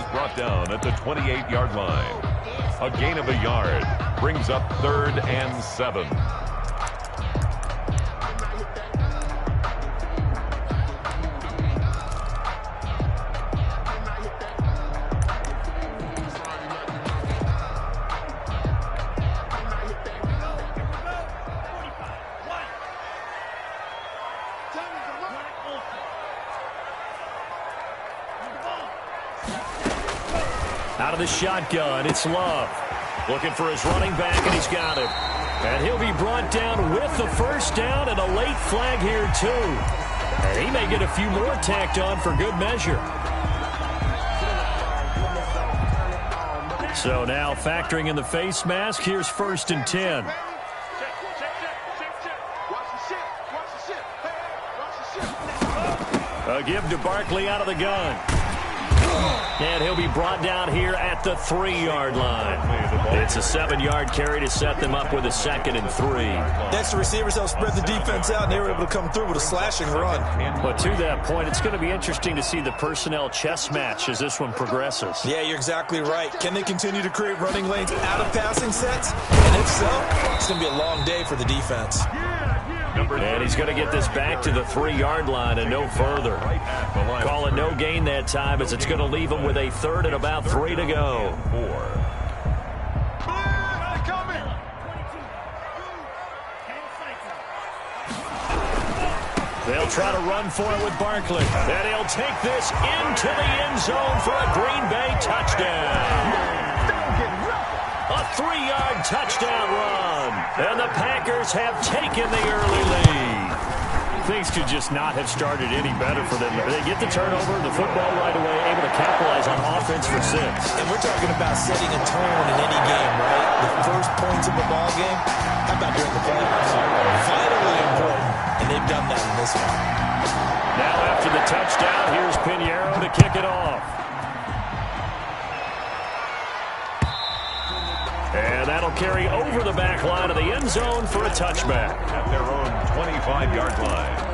is brought down at the 28-yard line. A gain of a yard brings up 3rd and 7. Out of the shotgun, it's Love. Looking for his running back, and he's got it. And he'll be brought down with the first down and a late flag here, too. And he may get a few more tacked on for good measure. So now factoring in the face mask, here's 1st and 10. A give to Barkley out of the gun. And he'll be brought down here at the 3-yard line. It's a 7-yard carry to set them up with a 2nd and 3. That's the receivers help spread the defense out, and they were able to come through with a slashing run. But to that point, it's going to be interesting to see the personnel chess match as this one progresses. Yeah, you're exactly right. Can they continue to create running lanes out of passing sets? And if so, it's going to be a long day for the defense. And he's going to get this back to the 3-yard line and no further. Call it no gain that time as it's going to leave him with a 3rd and about 3 to go. They'll try to run for it with Barkley. And he'll take this into the end zone for a Green Bay touchdown. A 3-yard touchdown run. And the Packers have taken the early lead. Things could just not have started any better for them. They get the turnover, the football right away, able to capitalize on offense for 6. And we're talking about setting a tone in any game, right? The first points of the ball game, how about during the playoffs? Vitally important, and they've done that in this one. Now after the touchdown, here's Pinheiro to kick it off. And that'll carry over the back line of the end zone for a touchback. At their own 25-yard line.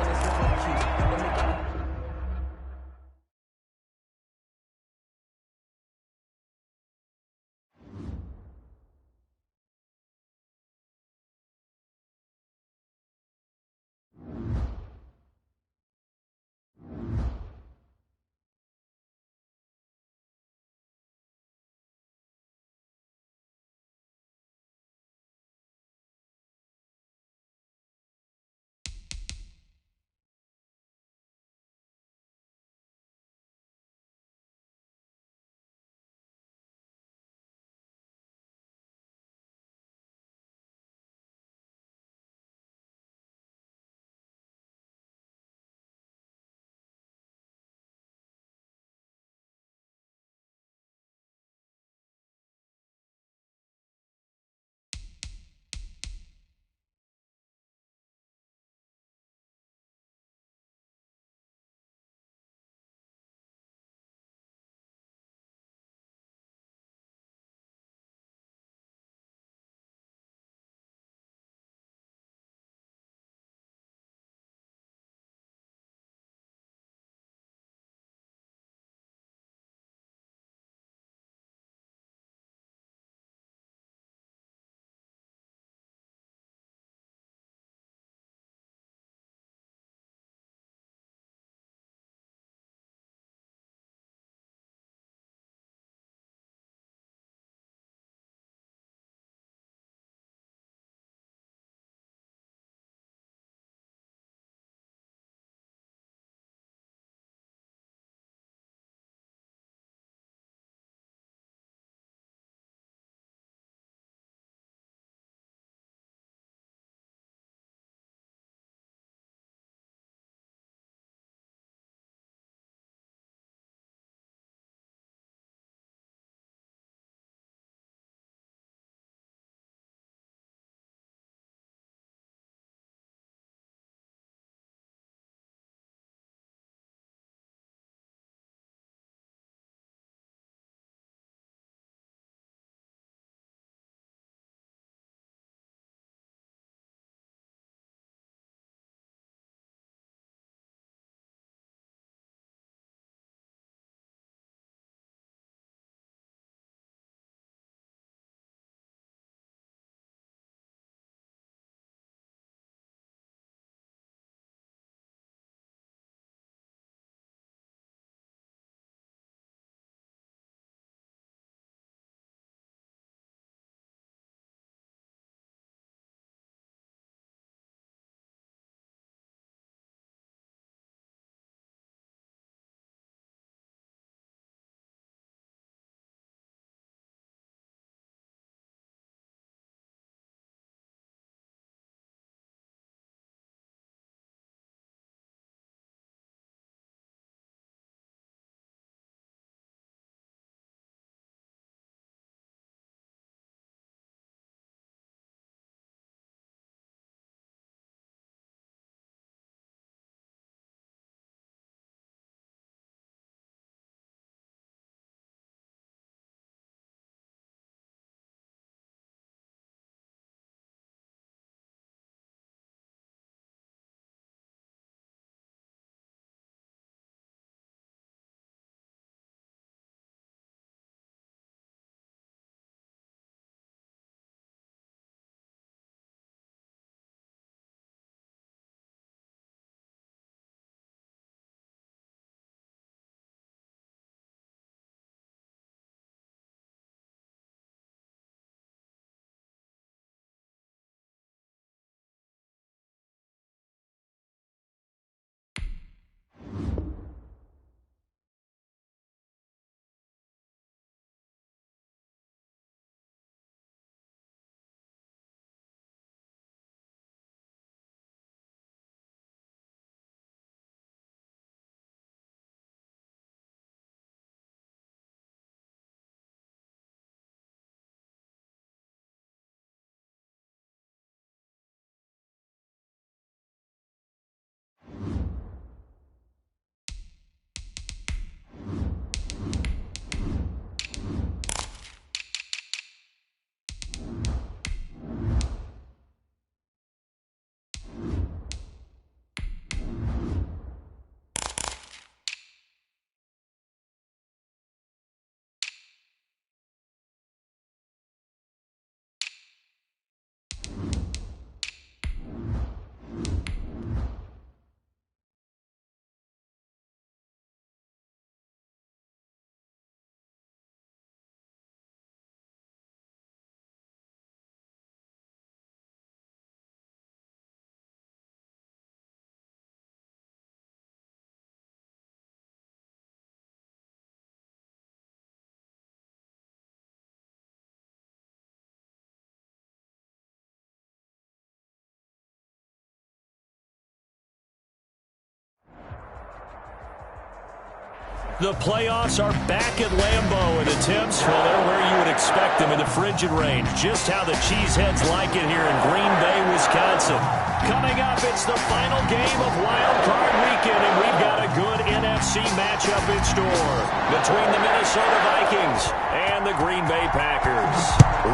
The playoffs are back at Lambeau, and the temps, well, they're where you would expect them in the frigid range. Just how the Cheeseheads like it here in Green Bay, Wisconsin. Coming up, it's the final game of Wild Card Weekend, and we've got a good NFC matchup in store between the Minnesota Vikings and the Green Bay Packers.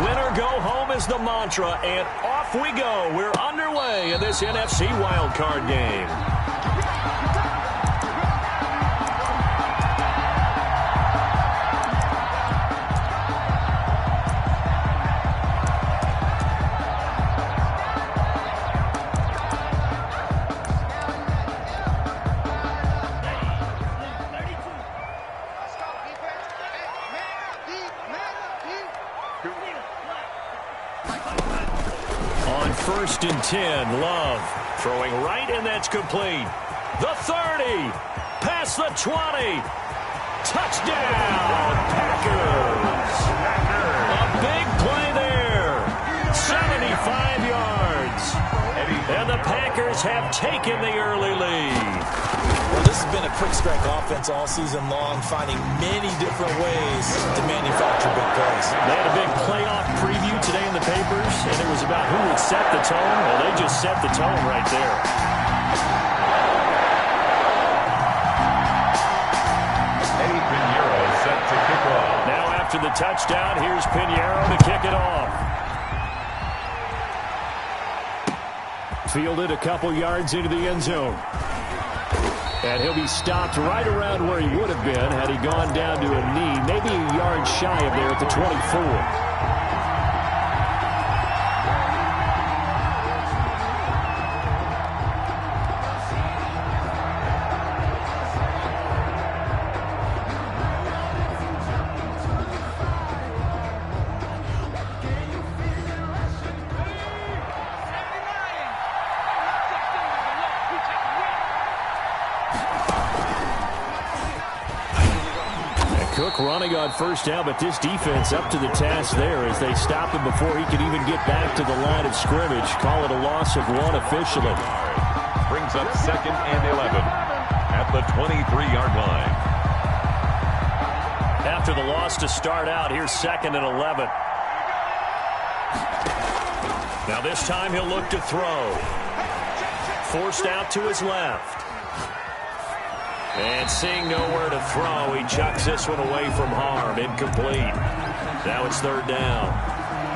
Win or go home is the mantra, and off we go. We're underway in this NFC Wild Card game. On 1st and 10, Love throwing right, and that's complete. The 30, past the 20, touchdown, Packers. A big play there, 75 yards. And the Packers have taken the early lead. Well, this has been a quick strike offense all season long, finding many different ways to manufacture big plays. They had a big playoff preview today in the papers, and it was about who would set the tone. Well, they just set the tone right there. Eddie Pinheiro set to kick off. Now after the touchdown, here's Pinheiro to kick it off. Fielded a couple yards into the end zone. And he'll be stopped right around where he would have been had he gone down to a knee, maybe a yard shy of there at the 24. Cook running on first down, but this defense up to the task there as they stop him before he can even get back to the line of scrimmage. Call it a loss of one officially. Brings up 2nd and 11 at the 23-yard line. After the loss to start out, here's 2nd and 11. Now this time he'll look to throw. Forced out to his left. And seeing nowhere to throw, he chucks this one away from harm. Incomplete. Now it's 3rd down.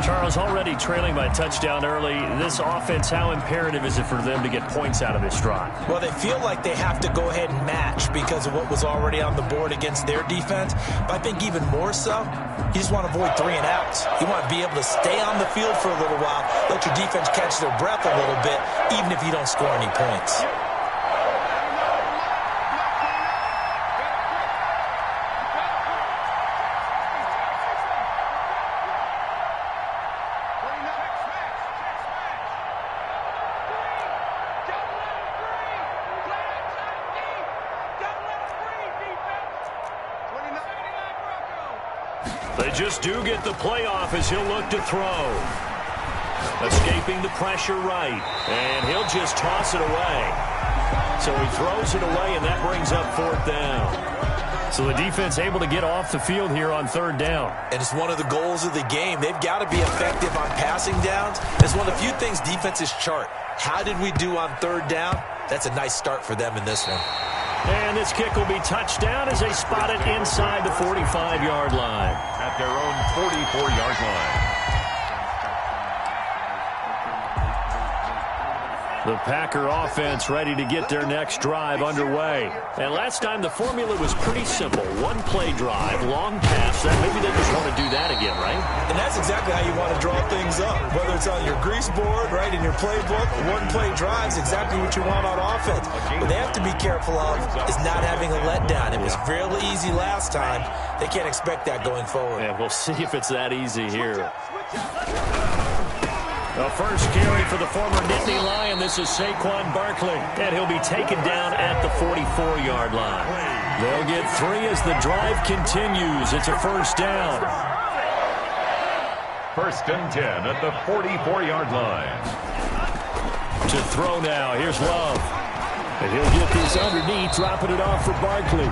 Charles, already trailing by a touchdown early. This offense, how imperative is it for them to get points out of this drive? Well, they feel like they have to go ahead and match because of what was already on the board against their defense. But I think even more so, you just want to avoid 3 and outs. You want to be able to stay on the field for a little while, let your defense catch their breath a little bit, even if you don't score any points. They just do get the playoff as he'll look to throw. Escaping the pressure right. And he'll just toss it away. So he throws it away, and that brings up 4th down. So the defense able to get off the field here on 3rd down. And it's one of the goals of the game. They've got to be effective on passing downs. It's one of the few things defenses chart. How did we do on 3rd down? That's a nice start for them in this one. And this kick will be touchdown as they spot it inside the 45-yard line. At their own 44-yard line. The Packer offense ready to get their next drive underway. And last time the formula was pretty simple. 1-play drive, long pass. Maybe they just want to do that again, right? And that's exactly how you want to draw things up. Whether it's on your grease board, right, in your playbook, 1-play drive is exactly what you want on offense. What they have to be careful of is not having a letdown. It was fairly easy last time. They can't expect that going forward. Yeah, we'll see if it's that easy here. The first carry for the former Nittany Lion. This is Saquon Barkley, and he'll be taken down at the 44-yard line. They'll get 3 as the drive continues. It's a 1st down. 1st and 10 at the 44-yard line. To throw now. Here's Love. And he'll get this underneath, dropping it off for Barkley.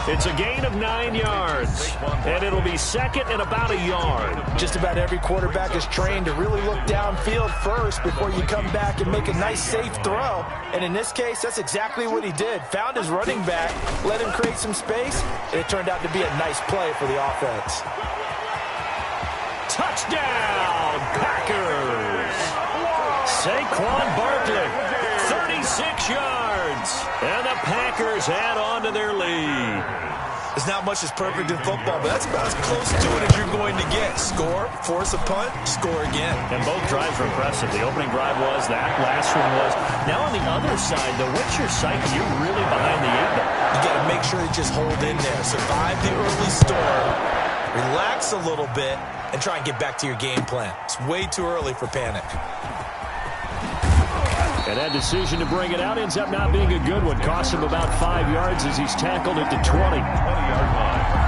It's a gain of 9 yards, and it'll be second and about a yard. Just about every quarterback is trained to really look downfield first before you come back and make a nice, safe throw. And in this case, that's exactly what he did. Found his running back, let him create some space, and it turned out to be a nice play for the offense. Touchdown, Packers! Saquon Barkley, 36 yards, and the Packers add on to their lead. There's not much that's perfect in football, but that's about as close to it as you're going to get. Score, force a punt, score again. And both drives were impressive. The opening drive was, that last one was. Now on the other side, though, what's your sight? You're really behind the 8-ball. You got to make sure you just hold in there. Survive the early storm, relax a little bit, and try and get back to your game plan. It's way too early for panic. And that decision to bring it out ends up not being a good one. Costs him about 5 yards as he's tackled at the 20-yard line.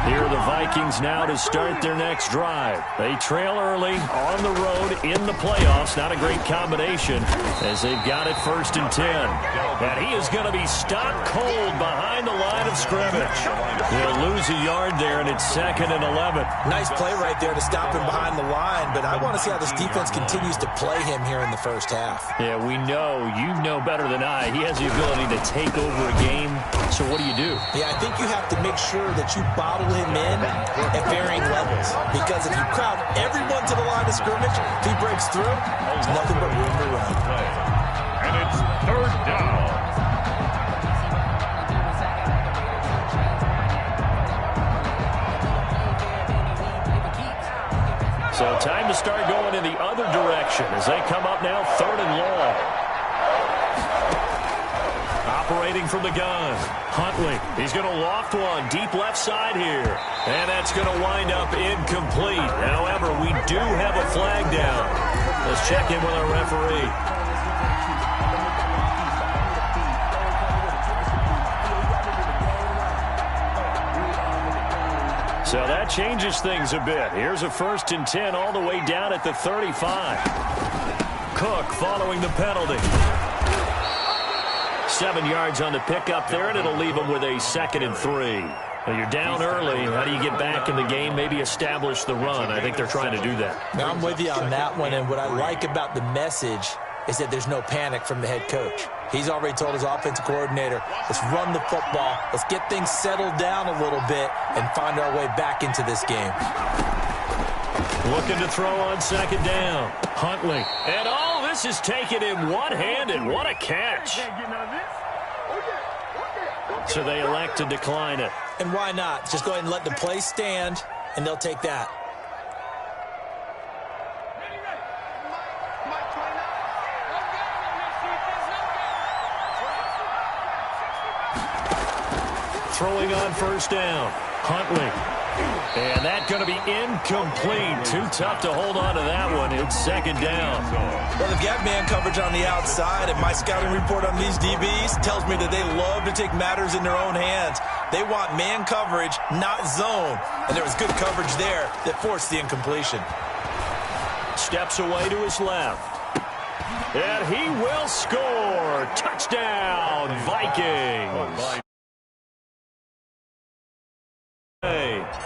Here are the Vikings now to start their next drive. They trail early on the road in the playoffs. Not a great combination as they've got it 1st and 10. And he is going to be stopped cold behind the line of scrimmage. He'll lose a yard there, and it's 2nd and 11. Nice play right there to stop him behind the line, but I want to see how this defense continues to play him here in the first half. Yeah, we know. You know better than I. He has the ability to take over a game. So what do? Yeah, I think you have to make sure that you bottle him in at varying levels. Because if you crowd everyone to the line of scrimmage, if he breaks through, there's nothing but room to run. And it's 3rd down. So time to start going in the other direction as they come up now 3rd and long. Operating from the gun, Huntley. He's going to loft one deep left side here. And that's going to wind up incomplete. However, we do have a flag down. Let's check in with our referee. So that changes things a bit. Here's a 1st and 10 all the way down at the 35. Cook following the penalty. 7 yards on the pickup there, and it'll leave them with a 2nd and 3. Well, you're down early. How do you get back in the game, maybe establish the run? I think they're trying to do that. Now, I'm with you on that one, and what I like about the message is that there's no panic from the head coach. He's already told his offensive coordinator, let's run the football, let's get things settled down a little bit, and find our way back into this game. Looking to throw on 2nd down. Huntley. And all this is taken in one-handed. What a catch. So they elect to decline it. And why not? Just go ahead and let the play stand, and they'll take that. Throwing on 1st down. Huntley. And that's going to be incomplete. Too tough to hold on to that one. It's 2nd down. Well, they've got man coverage on the outside, and my scouting report on these DBs tells me that they love to take matters in their own hands. They want man coverage, not zone. And there was good coverage there that forced the incompletion. Steps away to his left. And he will score. Touchdown, Vikings.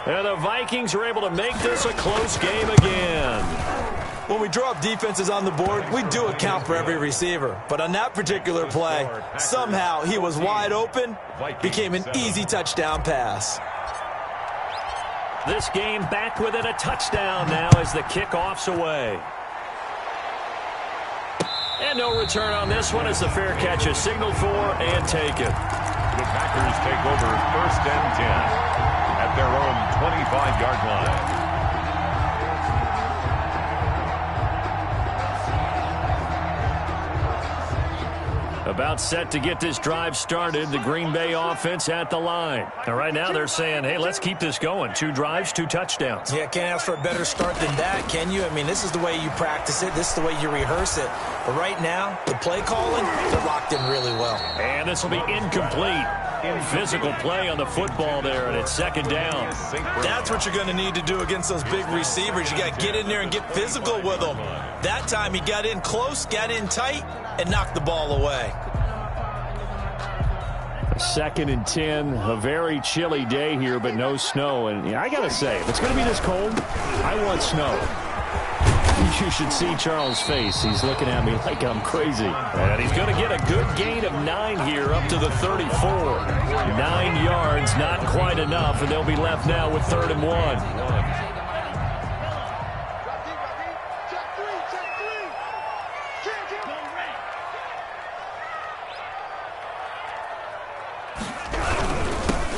And the Vikings are able to make this a close game again. When we draw up defenses on the board, we do account for every receiver. But on that particular play, somehow he was wide open, became an easy touchdown pass. This game back within a touchdown now as the kickoff's away. And no return on this one as the fair catch is signaled for and taken. The Packers take over 1st and 10 at their own 25-yard line. About set to get this drive started. The Green Bay offense at the line. Now, right now they're saying, hey, let's keep this going. 2 drives, 2 touchdowns. Yeah, can't ask for a better start than that, can you? I mean, this is the way you practice it. This is the way you rehearse it. But right now, the play calling, they're locked in really well. And this will be incomplete. Physical play on the football there, and it's second down. That's what you're going to need to do against those big receivers. You got to get in there and get physical with them. That time he got in close, got in tight, and knocked the ball away. 2nd and 10, a very chilly day here, but no snow. And I got to say, if it's going to be this cold, I want snow. You should see Charles' face. He's looking at me like I'm crazy. And he's going to get a good gain of 9 here up to the 34. 9 yards, not quite enough, and they'll be left now with 3rd and 1.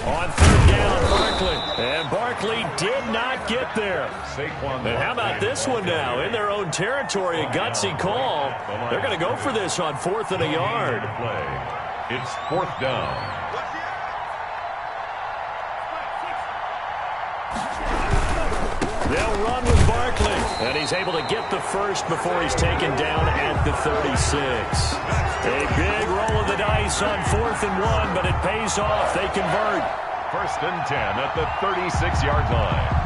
On 3rd down, Barkley. And Barkley did not get there. And how about this one now? In their own territory, a gutsy call. They're going to go for this on 4th and a yard. It's 4th down. They'll run with Barkley. And he's able to get the first before he's taken down at the 36. A big roll of the dice on 4th and 1, but it pays off. They convert. 1st and 10 at the 36-yard line.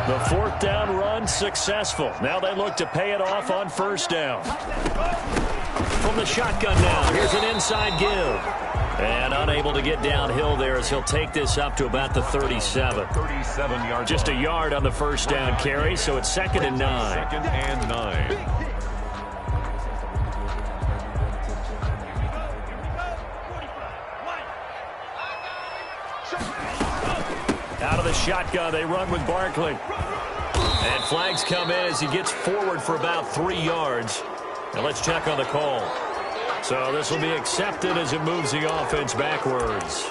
The 4th down run successful. Now they look to pay it off on 1st down. From the shotgun now, here's an inside give. And unable to get downhill there as he'll take this up to about the 37. 37 yards. Just a yard on the 1st down carry, so it's 2nd and 9. 2nd and 9. Out of the shotgun, they run with Barkley. And flags come in as he gets forward for about 3 yards. Now let's check on the call. So this will be accepted as it moves the offense backwards.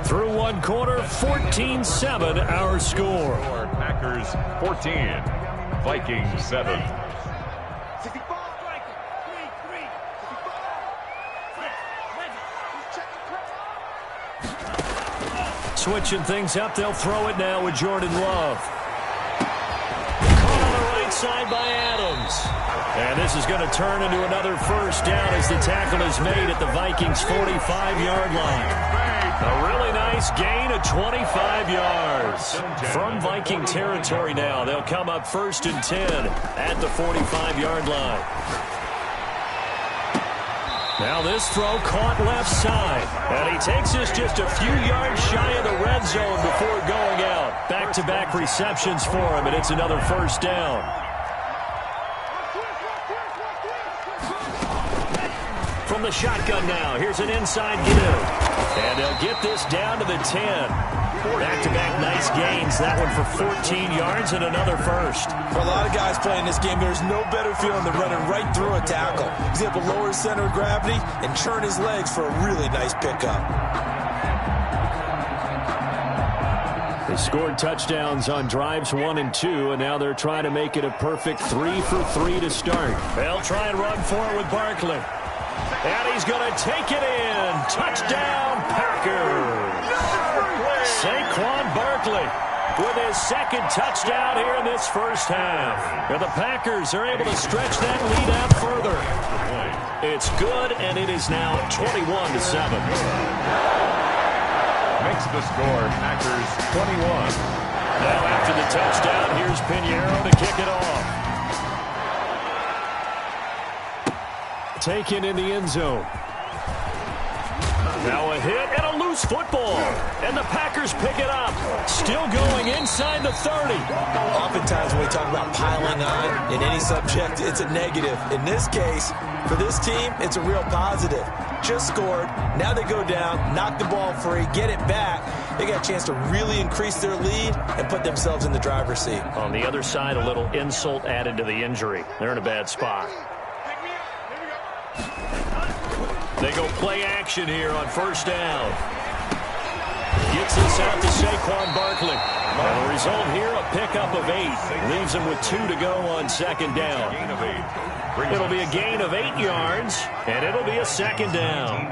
Through 1 quarter, 14-7 our score. Packers 14, Vikings 7. Switching things up, they'll throw it now with Jordan Love. Caught on the right side by Adams. And this is going to turn into another 1st down as the tackle is made at the Vikings' 45-yard line. A really nice gain of 25 yards. From Viking territory now, they'll come up 1st and 10 at the 45-yard line. Now this throw caught left side. And he takes this just a few yards shy of the red zone before going out. Back-to-back receptions for him, and it's another 1st down. From the shotgun now, here's an inside give. And they'll get this down to the 10. Back-to-back nice gains. That one for 14 yards and another 1st. For a lot of guys playing this game, there's no better feeling than running right through a tackle. He's able to lower his center of gravity and churn his legs for a really nice pickup. They scored touchdowns on drives 1 and 2, and now they're trying to make it a perfect 3 for 3 to start. They'll try and run for it with Barkley. And he's going to take it in. Touchdown, Packers. Saquon Barkley with his 2nd touchdown here in this 1st half. And the Packers are able to stretch that lead out further. It's good, and it is now 21-7. Makes the score, Packers 21. Now after the touchdown, here's Pinheiro to kick it off. Taken in the end zone. Now a hit and a loose football. And the Packers pick it up. Still going inside the 30. Oftentimes when we talk about piling on in any subject, it's a negative. In this case, for this team, it's a real positive. Just scored. Now they go down, knock the ball free, get it back. They got a chance to really increase their lead and put themselves in the driver's seat. On the other side, a little insult added to the injury. They're in a bad spot. They go play action here on first down. Gets this out to Saquon Barkley. And the result here, a pickup of 8. Leaves him with 2 to go on second down. It'll be a gain of 8 yards, and it'll be a second down.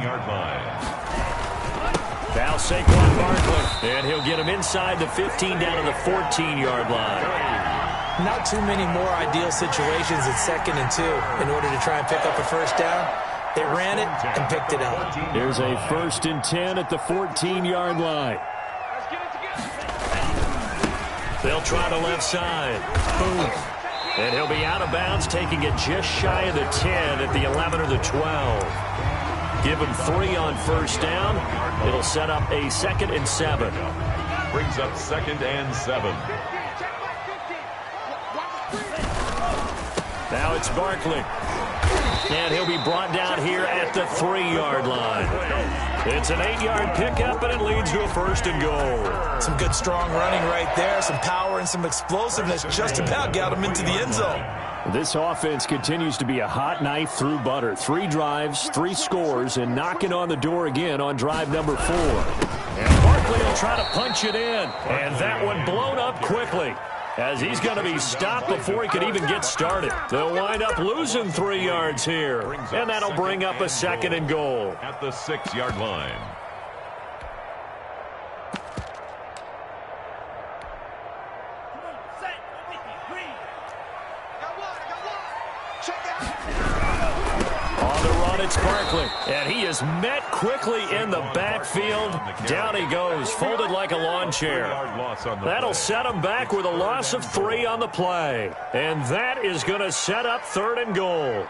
Now Saquon Barkley, and he'll get him inside the 15 down to the 14-yard line. Not too many more ideal situations at 2nd and 2 in order to try and pick up a first down. They ran it and picked it up. Here's a 1st and 10 at the 14-yard line. They'll try the left side. Boom. And he'll be out of bounds, taking it just shy of the 10 at the 11 or the 12. Give him 3 on first down. It'll set up a 2nd and 7. Brings up 2nd and 7. Now it's Barkley. And he'll be brought down here at the 3-yard line. It's an 8-yard pickup, and it leads to a 1st and goal. Some good, strong running right there. Some power and some explosiveness just about got him into the end zone. This offense continues to be a hot knife through butter. 3 drives, 3 scores, and knocking on the door again on drive number 4. And Barkley will try to punch it in. And that one blown up quickly, as he's going to be stopped before he could even get started. They'll wind up losing 3 yards here, and that'll bring up a 2nd and goal. At the 6-yard line. On the run, it's Barkley, and he is met quickly in the backfield. Down he goes, folded like a lawn chair. That'll set him back with a loss of 3 on the play. And that is going to set up 3rd and goal.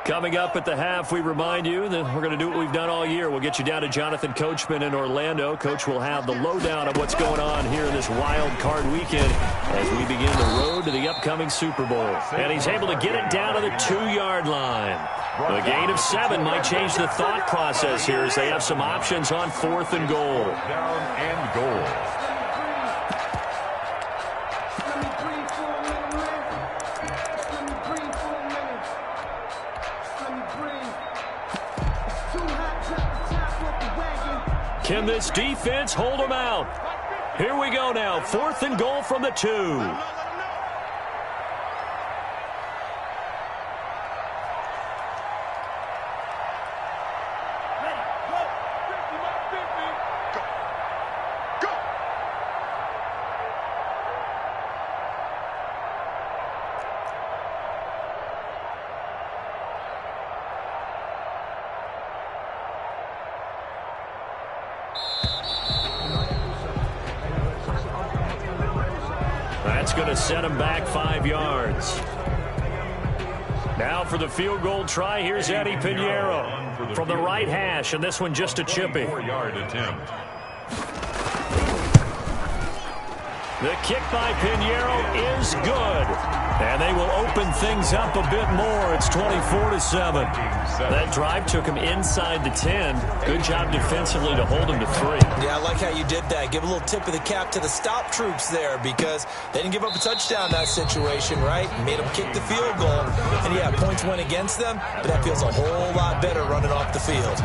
Coming up at the half, we remind you that we're going to do what we've done all year. We'll get you down to Jonathan Coachman in Orlando. Coach will have the lowdown of what's going on here in this wild card weekend as we begin the road to the upcoming Super Bowl. And he's able to get it down to the 2-yard line. A gain of 7 might change the thought process here as they have some options on 4th and goal. Down and goal. Can this defense hold them out? Here we go now. 4th and goal from the 2. That's going to set him back 5 yards. Now for the field goal try, here's Eddie Pinheiro from the right hash, and this one just a chippy. 4-yard attempt. The kick by Pinheiro is good. And they will open things up a bit more. It's 24-7. That drive took him inside the 10. Good job defensively to hold him to 3. Yeah, I like how you did that. Give a little tip of the cap to the stop troops there because they didn't give up a touchdown in that situation, right? Made them kick the field goal. And, yeah, points went against them, but that feels a whole lot better running off the field.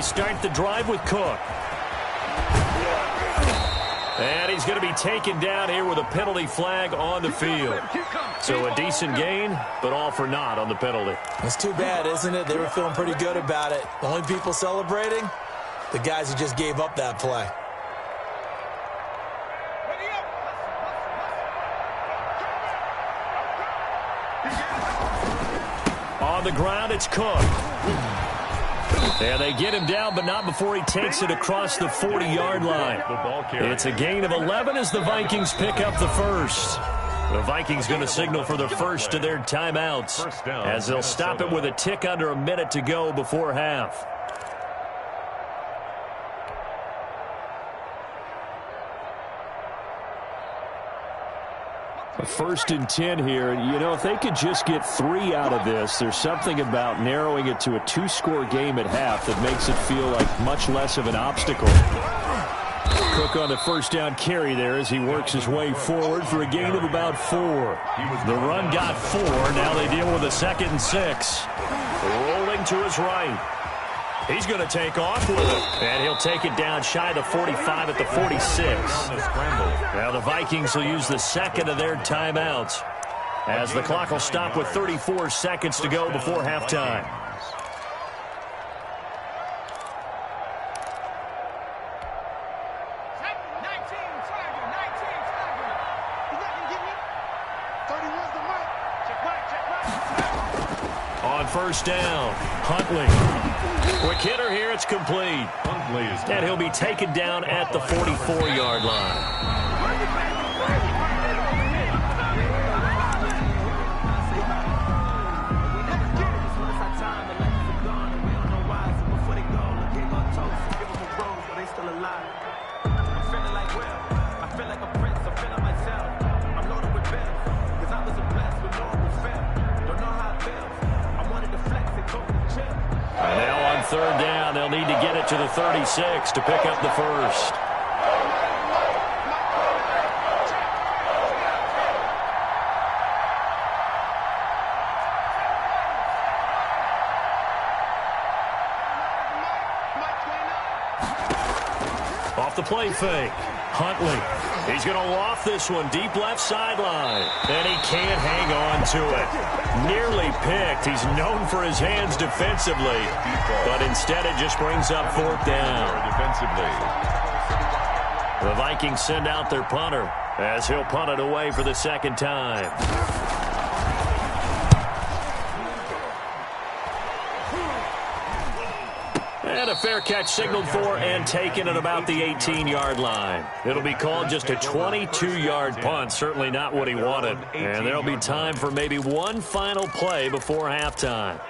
start the drive with Cook. And he's going to be taken down here with a penalty flag on the field. So a decent gain, but all for naught on the penalty. It's too bad, isn't it? They were feeling pretty good about it. The only people celebrating, the guys who just gave up that play. On the ground, it's Cook. And they get him down, but not before he takes it across the 40-yard line. It's a gain of 11 as the Vikings pick up the first. The Vikings going to signal for the first of their timeouts as they'll stop it with a tick under a minute to go before half. A 1st and 10 here. You know, if they could just get 3 out of this, there's something about narrowing it to a 2-score game at half that makes it feel like much less of an obstacle. Cook on the first down carry there as he works his way forward for a gain of about 4. The run got 4. Now they deal with a 2nd and 6. Rolling to his right. He's going to take off with it. And he'll take it down shy of the 45 at the 46. Now the Vikings will use the second of their timeouts as the clock will stop with 34 seconds to go before halftime. On first down, Huntley. Quick hitter here, it's complete. And he'll be taken down at the 44-yard line. Third down, they'll need to get it to the 36 to pick up the first. Off the play fake, Huntley. He's going to loft this one deep left sideline. And he can't hang on to it. Nearly picked. He's known for his hands defensively. But instead it just brings up 4th down. The Vikings send out their punter as he'll punt it away for the 2nd time. And a fair catch signaled for and taken at about the 18-yard line. It'll be called just a 22-yard punt. Certainly not what he wanted. And there'll be time for maybe one final play before halftime.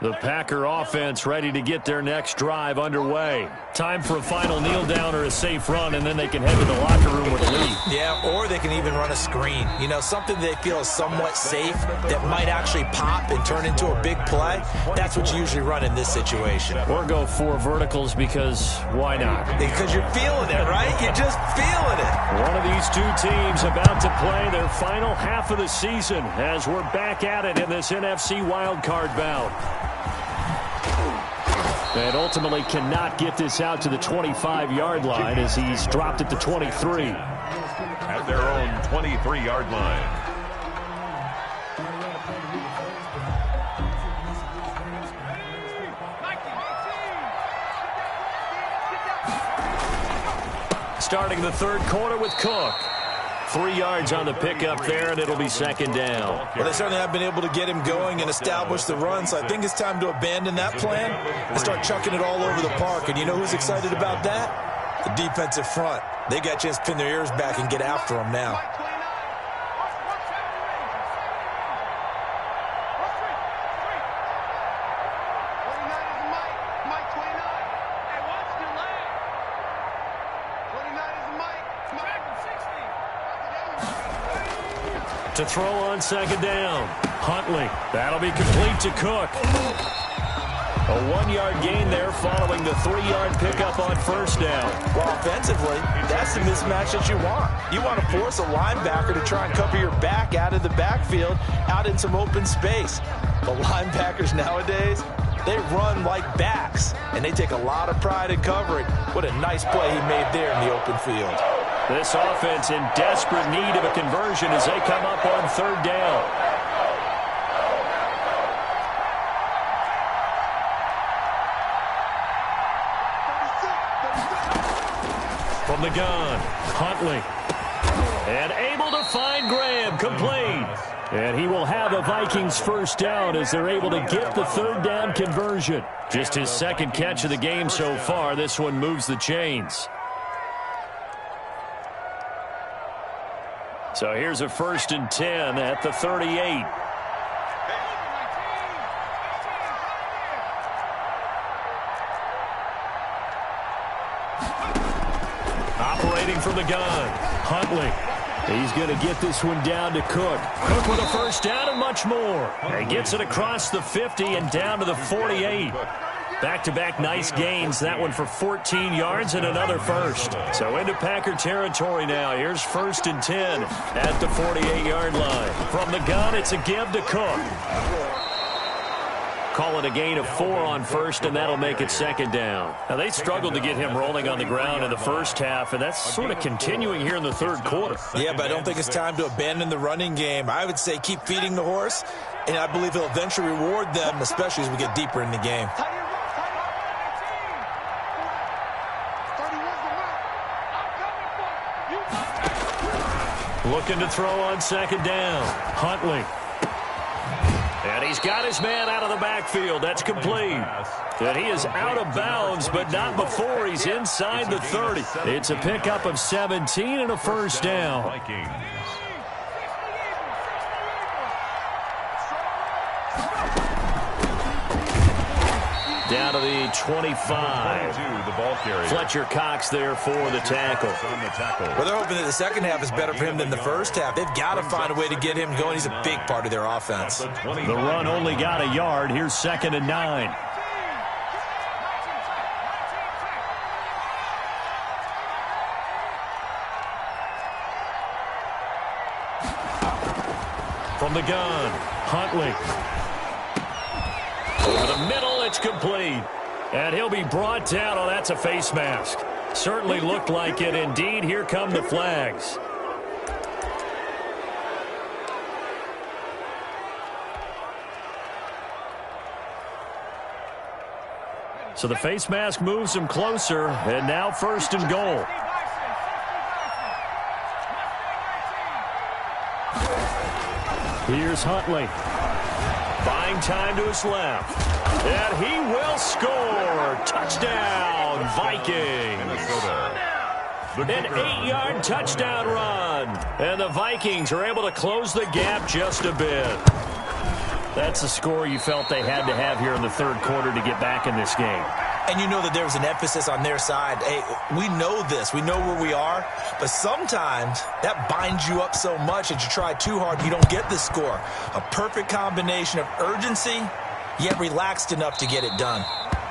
The Packer offense ready to get their next drive underway. Time for a final kneel down or a safe run, and then they can head to the locker room with a lead. Yeah, or they can even run a screen. You know, something they feel is somewhat safe that might actually pop and turn into a big play. That's what you usually run in this situation. Or go 4 verticals because why not? Because you're feeling it, right? You're just feeling it. One of these two teams about to play their final half of the season as we're back at it in this NFC wildcard bout. And ultimately cannot get this out to the 25-yard line as he's dropped at the 23. At their own 23-yard line. Starting the 3rd quarter with Cook. 3 yards on the pickup there, and it'll be 2nd down. Well, they certainly have been able to get him going and establish the run, so I think it's time to abandon that plan and start chucking it all over the park. And you know who's excited about that? The defensive front. They got a chance to pin their ears back and get after him now. To throw on 2nd down. Huntley. That'll be complete to Cook. A 1-yard gain there following the 3-yard pickup on 1st down. Well, offensively, that's the mismatch that you want. You want to force a linebacker to try and cover your back out of the backfield, out in some open space. But linebackers nowadays, they run like backs, and they take a lot of pride in covering. What a nice play he made there in the open field. This offense in desperate need of a conversion as they come up on third down. From the gun, Huntley. And able to find Graham, complete. And he will have a Vikings first down as they're able to get the third down conversion. Just his second catch of the game so far. This one moves the chains. So here's a 1st and 10 at the 38. Operating from the gun, Huntley. He's going to get this one down to Cook. Cook with a first down and much more. He gets it across the 50 and down to the 48. Back-to-back nice gains. That one for 14 yards and another first. So into Packer territory now. Here's 1st and 10 at the 48-yard line. From the gun, it's a give to Cook. Call it a gain of 4 on first, and that'll make it second down. Now, they struggled to get him rolling on the ground in the first half, and that's sort of continuing here in the third quarter. Yeah, but I don't think it's time to abandon the running game. I would say keep feeding the horse, and I believe he'll eventually reward them, especially as we get deeper in the game. Looking to throw on second down. Huntley. And he's got his man out of the backfield. That's complete. And he is out of bounds, but not before he's inside the 30. It's a pickup of 17 and a first down. Down to the 25. Fletcher Cox there for the tackle. Well, they're hoping that the second half is better for him than the first half. They've got to find a way to get him going. He's a big part of their offense. The run only got a yard. Here's 2nd and 9. From the gun, Huntley. Over the middle, it's complete. And he'll be brought down. Oh, that's a face mask. Certainly looked like it. Indeed, here come the flags. So the face mask moves him closer, and now 1st and goal. Here's Huntley. Buying time to his left. And he will score. Touchdown, Vikings. An 8-yard touchdown run. And the Vikings are able to close the gap just a bit. That's the score you felt they had to have here in the third quarter to get back in this game. And you know that there was an emphasis on their side. Hey, we know this. We know where we are. But sometimes that binds you up so much that you try too hard, you don't get the score. A perfect combination of urgency, yet relaxed enough to get it done.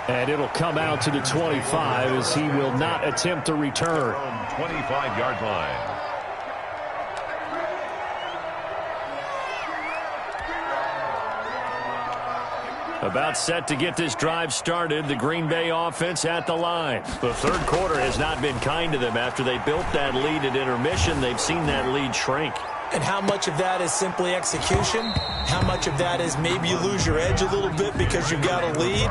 And it'll come out to the 25 as he will not attempt to return. 25-yard line. About set to get this drive started, the Green Bay offense at the line. The third quarter has not been kind to them. After they built that lead at intermission, they've seen that lead shrink. And how much of that is simply execution? How much of that is maybe you lose your edge a little bit because you've got a lead?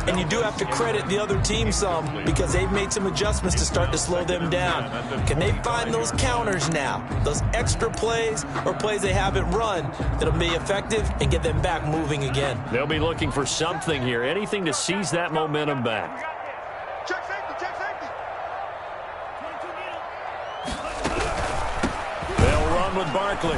And you do have to credit the other team some because they've made some adjustments to start to slow them down. Can they find those counters now? Those extra plays or plays they haven't run that'll be effective and get them back moving again? They'll be looking for something here, anything to seize that momentum back. Check safety, check safety. With Barkley.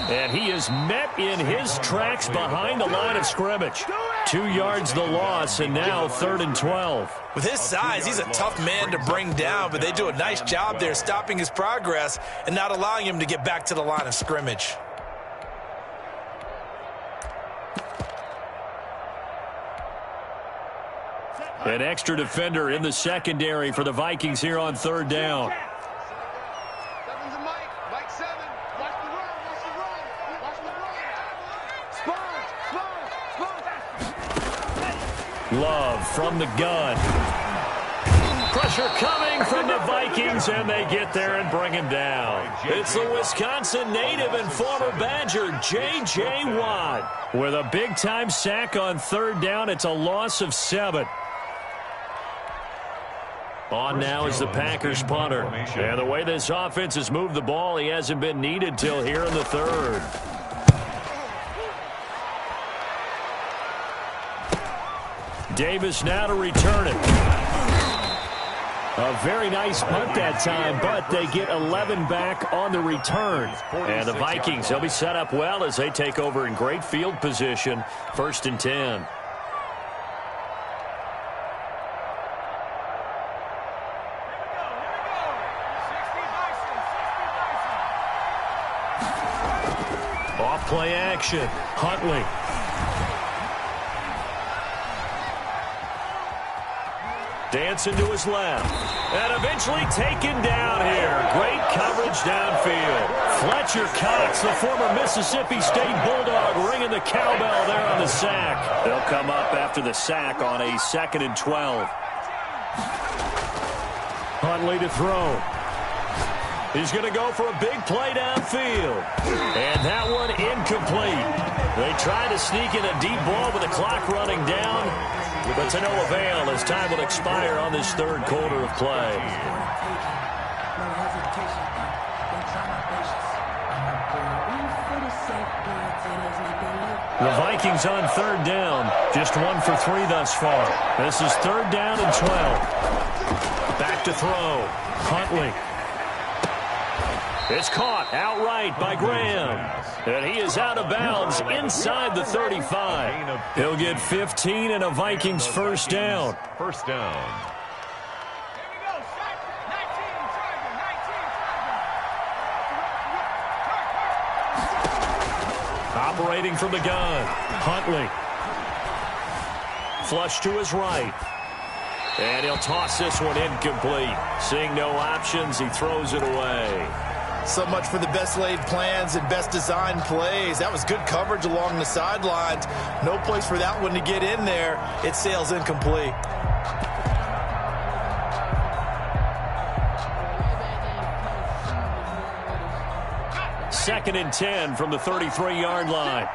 And he is met in his tracks behind the line of scrimmage. 2 yards the loss, and now 3rd and 12. With his size, he's a tough man to bring down, but they do a nice job there stopping his progress and not allowing him to get back to the line of scrimmage. An extra defender in the secondary for the Vikings here on 3rd down. Love from the gun. Pressure coming from the Vikings, and they get there and bring him down. It's the Wisconsin native and former Badger, J.J. Watt. With a big-time sack on third down, it's a loss of 7. On now is the Packers punter. And the way this offense has moved the ball, he hasn't been needed till here in the third. Davis now to return it. A very nice punt that time, but they get 11 back on the return. And the Vikings, they'll be set up well as they take over in great field position. 1st and 10. Off-play action. Huntley. Dancing to his left. And eventually taken down here. Great coverage downfield. Fletcher Cox, the former Mississippi State Bulldog, ringing the cowbell there on the sack. They'll come up after the sack on a 2nd and 12. Huntley to throw. He's going to go for a big play downfield. And that one incomplete. They try to sneak in a deep ball with the clock running down, but to no avail as time will expire on this third quarter of play. The Vikings on third down, just 1 for 3 thus far. This is 3rd down and 12. Back to throw. Huntley. It's caught outright by Graham. And he is out of bounds inside the 35. He'll get 15 and a Vikings first down. First down. Operating from the gun. Huntley. Flush to his right. And he'll toss this one incomplete. Seeing no options, he throws it away. So much for the best laid plans and best designed plays. That was good coverage along the sidelines. No place for that one to get in there. It sails incomplete. Second and 10 from the 33-yard line.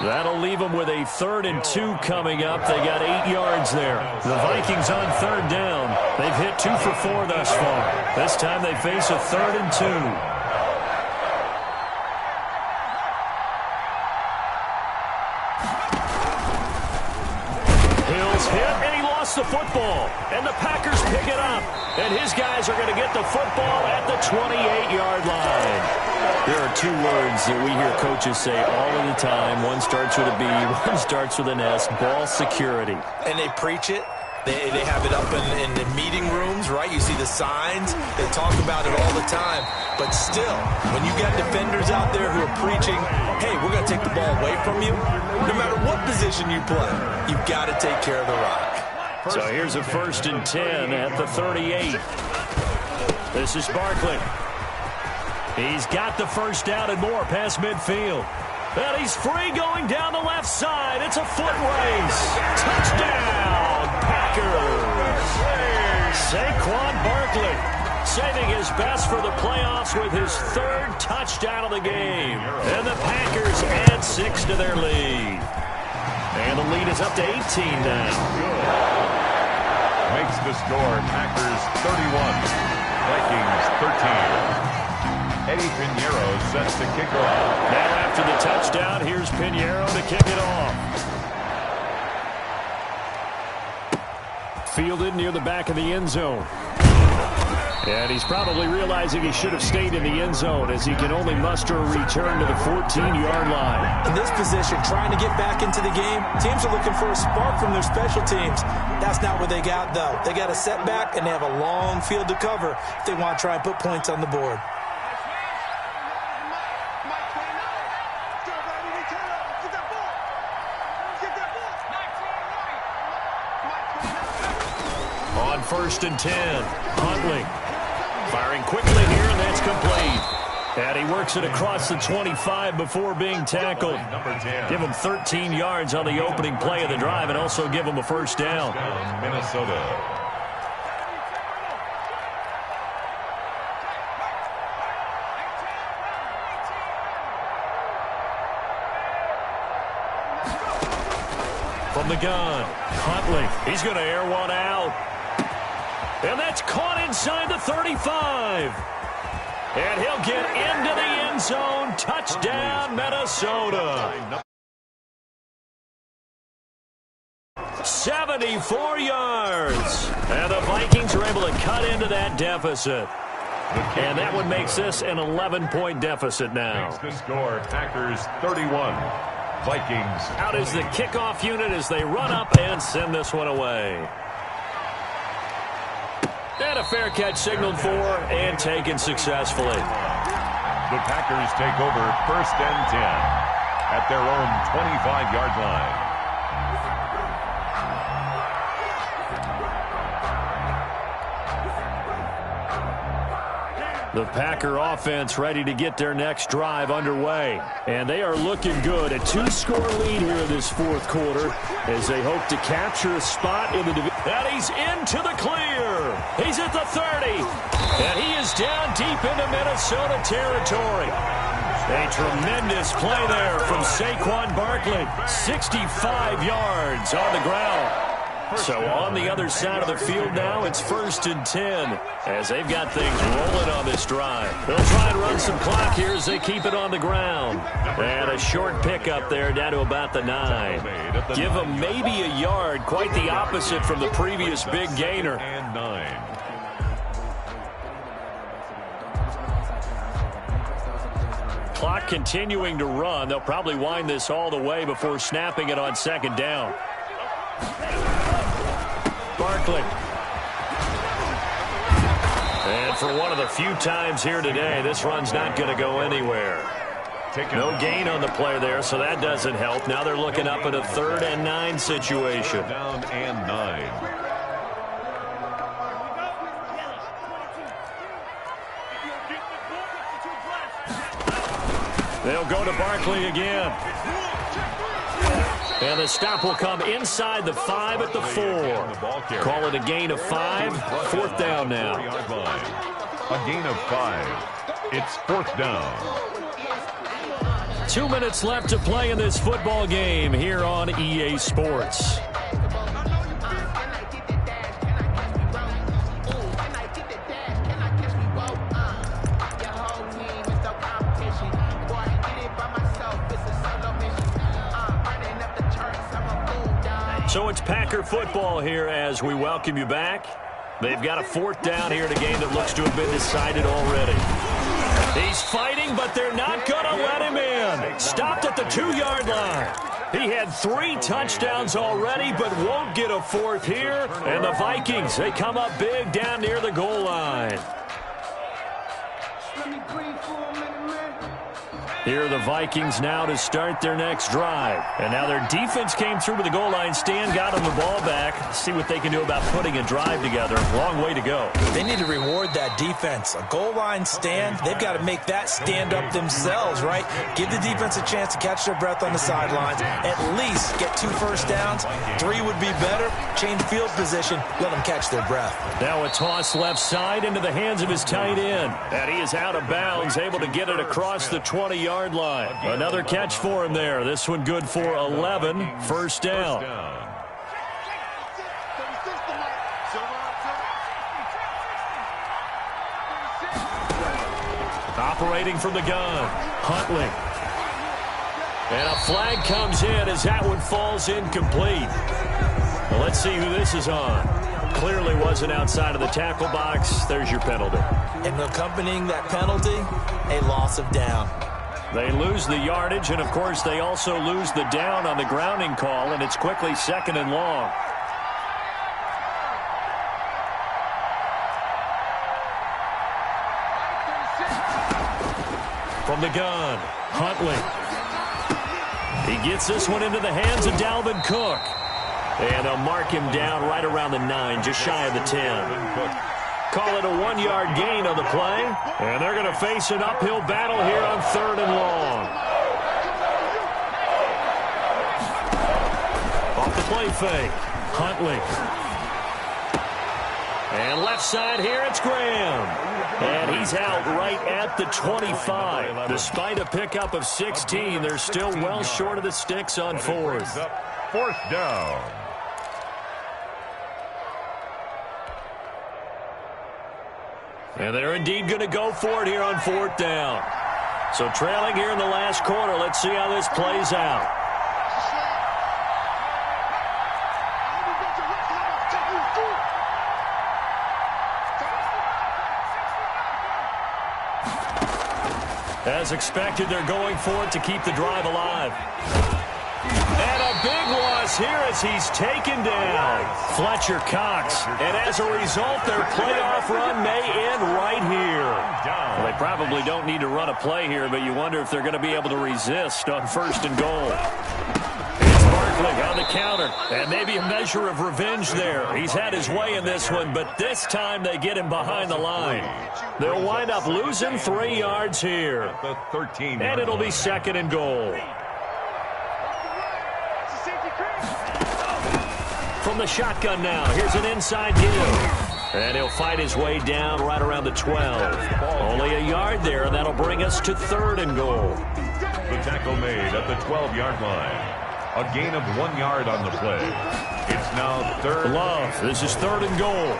That'll leave them with a 3rd and 2 coming up. They got 8 yards there. The Vikings on 3rd down. They've hit 2 for 4 thus far. This time they face a 3rd and 2. Hill's hit, and he lost the football. And the Packers pick it up. And his guys are going to get the football at the 28-yard line. There are 2 words that we hear coaches say all of the time. One starts with a B, one starts with an S. Ball security. And they preach it. They have it up in the meeting rooms, right? You see the signs. They talk about it all the time. But still, when you got defenders out there who are preaching, hey, we're going to take the ball away from you, no matter what position you play, you've got to take care of the rock. So here's a 1st and 10 at the 38. This is Barkley. He's got the first down and more past midfield. And he's free going down the left side. It's a foot race. Touchdown, Packers. Saquon Barkley saving his best for the playoffs with his 3rd touchdown of the game. And the Packers add 6 to their lead. And the lead is up to 18 now. Makes the score Packers 31, Vikings 13. Eddie Pinheiro sets to kick off. Now after the touchdown, here's Pinheiro to kick it off. Fielded near the back of the end zone. And he's probably realizing he should have stayed in the end zone as he can only muster a return to the 14-yard line. In this position, trying to get back into the game, teams are looking for a spark from their special teams. That's not what they got, though. They got a setback, and they have a long field to cover if they want to try and put points on the board. On 1st and 10, Huntley firing quickly here, and that's complete. And he works it across the 25 before being tackled. Give him 13 yards on the opening play of the drive and also give him a first down. Minnesota. From the gun, Huntley. He's going to air one out. And that's caught inside the 35. And he'll get into the end zone. Touchdown, Minnesota. 74 yards. And the Vikings are able to cut into that deficit. And that one makes this an 11-point deficit now. Makes the score, Packers 31. Vikings out is the kickoff unit as they run up and send this one away. And a fair catch signaled for and taken successfully. The Packers take over 1st and 10 at their own 25-yard line. The Packer offense ready to get their next drive underway. And they are looking good. A 2-score lead here in this 4th quarter as they hope to capture a spot in the division. And he's into the clear. He's at the 30. And he is down deep into Minnesota territory. A tremendous play there from Saquon Barkley. 65 yards on the ground. So on the other side of the field now, it's 1st and 10 as they've got things rolling on this drive. They'll try and run some clock here as they keep it on the ground. And a short pickup there down to about the 9. Give them maybe a yard, quite the opposite from the previous big gainer. And 9. Clock continuing to run. They'll probably wind this all the way before snapping it on 2nd down. Barkley. And for one of the few times here today, this run's not going to go anywhere. No gain on the play there, so that doesn't help. Now they're looking up at a 3rd and 9 situation. Down and 9. They'll go to Barkley again. And the stop will come inside the 5 at the 4. Call it a gain of 5. 4th down now. A gain of 5. It's 4th down. 2 minutes left to play in this football game here on EA Sports. So it's Packer football here as we welcome you back. They've got a 4th down here in a game that looks to have been decided already. He's fighting, but they're not going to let him in. Stopped at the 2-yard line. He had 3 touchdowns already, but won't get a 4th here. And the Vikings, they come up big down near the goal line. Here are the Vikings now to start their next drive. And now their defense came through with the goal line stand, got them the ball back. See what they can do about putting a drive together. Long way to go. They need to reward that defense. A goal line stand, they've got to make that stand up themselves, right? Give the defense a chance to catch their breath on the sidelines. At least get 2 first downs. 3 would be better. Change field position. Let them catch their breath. Now a toss left side into the hands of his tight end. And he is out of bounds, able to get it across the 20-yard line. Another catch for him there. This one good for 11. 1st down. Operating from the gun, Huntley. And a flag comes in as that one falls incomplete. Well, let's see who this is on. Clearly wasn't outside of the tackle box. There's your penalty. And accompanying that penalty, a loss of down. They lose the yardage, and, of course, they also lose the down on the grounding call, and it's quickly 2nd and long. From the gun, Huntley. He gets this one into the hands of Dalvin Cook. And they'll mark him down right around the 9, just shy of the 10. Call it a 1-yard gain on the play. And they're going to face an uphill battle here on 3rd and long. Off the play fake. Huntley. And left side here, it's Graham. And he's out right at the 25. Despite a pickup of 16, they're still well short of the sticks on 4th. 4th down. And they're indeed going to go for it here on 4th down. So trailing here in the last quarter, let's see how this plays out. As expected, they're going for it to keep the drive alive. And a big loss here as he's taken down. Fletcher Cox. And as a result, their playoff run may end right here. Well, they probably don't need to run a play here, but you wonder if they're going to be able to resist on 1st and goal. It's Barkley on the counter. And maybe a measure of revenge there. He's had his way in this one, but this time they get him behind the line. They'll wind up losing 3 yards here. The 13. And it'll be 2nd and goal. From the shotgun now, here's an inside give. And he'll fight his way down right around the 12. Only a yard there, and that'll bring us to 3rd and goal. The tackle made at the 12-yard line. A gain of 1 yard on the play. It's now 3rd. Love, this is 3rd and goal.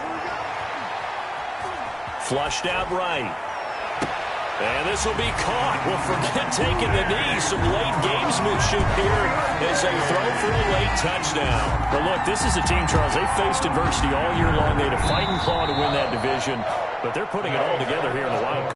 Flushed out right. And this will be caught. Well, forget taking the knee. Some late gamesmanship here as they throw for a late touchdown. But look, this is a team, Charles, they faced adversity all year long. They had a fighting claw to win that division, but they're putting it all together here in the wild.